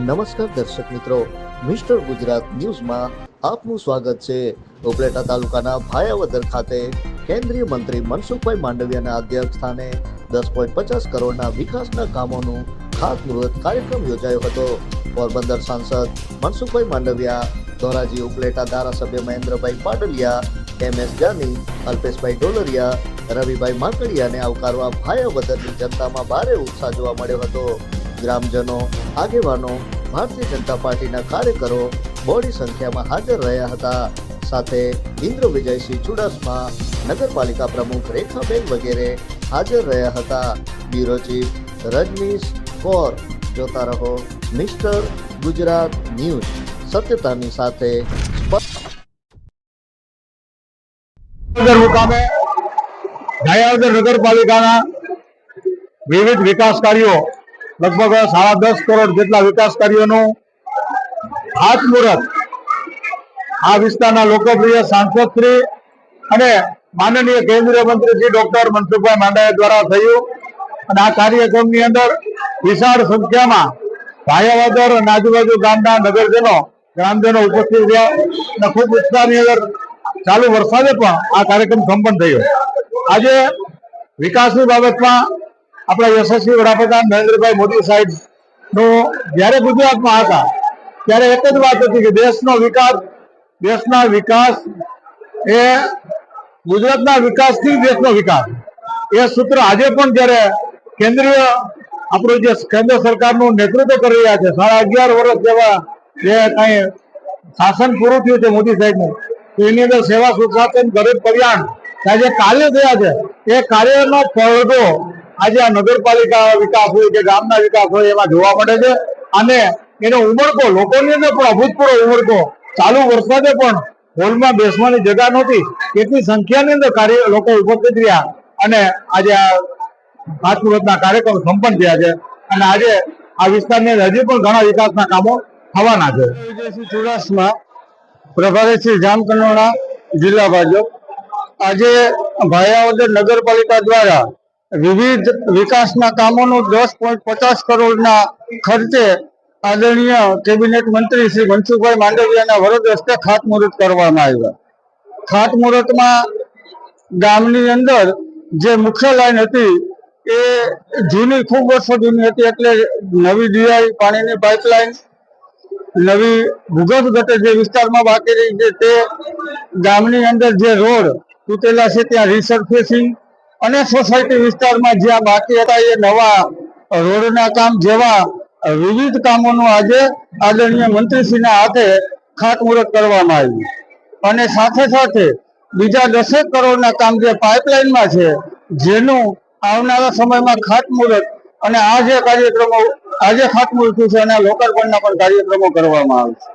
નમસ્કાર દર્શક મિત્રો, મિસ્ટર ગુજરાત ન્યૂઝમાં આપનું સ્વાગત છે। ઉપલેટા તાલુકાના ભાયાવદર ખાતે કેન્દ્રીય મંત્રી મનસુખભાઈ માંડવિયાના અધ્યક્ષસ્થાને 10.50 કરોડના વિકાસના કામોનું ખાતમુહૂર્ત કાર્યક્રમ યોજાયો હતો। પોરબંદર સાંસદ મનસુખભાઈ માંડવિયા, ધોરાજી ઉપલેટા ધારાસભ્ય મહેન્દ્રભાઈ પાડલિયા, MS જાની, અલ્પેશભાઈ ડોલરિયા, રવિભાઈ માકડિયાને આવકારવા ભાયાવદરની જનતામાં ભારે ઉત્સાહ જોવા મળ્યો હતો। ગ્રામજનો, આગેવાનો, ભારતીય જનતા પાર્ટીના કાર્યકરો બોડી સંખ્યામાં હાજર રહ્યા હતા। સાથે ઇન્દ્ર વિજયસિંહ ચુડાસમા, નગરપાલિકા પ્રમુખ રેખાબેન વગેરે હાજર રહ્યા હતા। Bureau chief Rajnish Kaur. જોતા રહો મિસ્ટર ગુજરાત ન્યૂઝ, સત્યતાની સાથે। મુકામે ભાયાવદર નગરપાલિકાના વિવિધ વિકાસ કાર્યો, લગભગ 10.5 કરોડ જેટલા વિકાસ કાર્યોનું ખાતમુહૂર્ત આ વિસ્તારના લોકપ્રિય સાંસદ શ્રી અને માનનીય કેન્દ્રીય મંત્રી શ્રી ડોક્ટર મનસુખભાઈ માંડવિયા દ્વારા થયું। અને આ કાર્યક્રમની અંદર વિશાળ સંખ્યામાં ભાયાવદર અને આજુબાજુ ગામના ગ્રામજનો ઉપસ્થિત રહ્યા અને ખૂબ ઉત્સાહની અંદર ચાલુ વરસાદે પણ આ કાર્યક્રમ સંપન્ન થયો। આજે વિકાસની બાબતમાં આપણા યશસ્વી વડાપ્રધાન નરેન્દ્રભાઈ મોદી સાહેબ નું જ્યારે ગુજરાતમાં હતા ત્યારે એક જ વાત હતી કે દેશના વિકાસ એ ગુજરાતના વિકાસથી દેશનો વિકાસ, એ સૂત્ર આજે પણ જ્યારે આપણું જે કેન્દ્ર સરકારનું નેતૃત્વ કરી રહ્યા છે, 11.5 વર્ષ જેવા જે કઈ શાસન પૂરું થયું છે મોદી સાહેબનું, એની અંદર સેવા સુશાસન ગરીબ કલ્યાણ જે કાર્ય થયા છે એ કાર્યનો પડઘો આજે આ નગરપાલિકા વિકાસ હોય કે ગામના વિકાસ હોય એમાં જોવા મળે છે। અને એનો ઉમળકો લોકોની અંદર પણ અભૂતપૂર્વ ઉમળકો, ચાલુ વરસાદે પણ હોલમાં બેસવાની જગ્યા નહોતી, એટલી સંખ્યાની અંદર લોકો ઉપસ્થિત રહ્યા અને આજે આ ખાતમુહૂર્તના કાર્યક્રમ સંપન્ન થયા છે। અને આજે આ વિસ્તારની અંદર હજી પણ ઘણા વિકાસના કામો થવાના છે। વિજયસિંહ ચુડાસમા, પ્રભારી શ્રી જામકંડોરણા, જિલ્લા ભાજપ। આજે ભાયાવદર નગરપાલિકા દ્વારા વિવિધ વિકાસના કામોનું 10.50 કરોડના ખર્ચે આદરણીય કેબિનેટ મંત્રી શ્રી મનસુખભાઈ માંડવિયાના વરદ હસ્તે ખાતમુહૂર્ત કરવામાં આવ્યા। ખાતમુહૂર્તમાં ગામની અંદર જે મુખ્ય લાઈન હતી એ ખૂબ વર્ષો જૂની હતી, એટલે નવી ડીઆઈ પાણીની પાઇપલાઇન, નવી ભૂગર્ભ ગટર જે વિસ્તારમાં બાકી રહી છે તે, ગામની અંદર જે રોડ તૂટેલા છે ત્યાં રિસર્ફેસિંગ, અને સોસાયટી વિસ્તારમાં જ્યાં બાકી હતા એ નવા રોડના કામ જેવા વિવિધ કામોનું આજે આદરણીય મંત્રીશ્રીના હાથે ખાતમુહૂર્ત કરવામાં આવ્યું। અને સાથે સાથે બીજા 10 કરોડના કામ જે પાઇપલાઇનમાં છે જેનું આવનારા સમયમાં ખાતમુહૂર્ત અને આ જે કાર્યક્રમો આજે ખાતમુહૂર્ત થયું છે અને લોકાર્પણના પણ કાર્યક્રમો કરવામાં આવશે।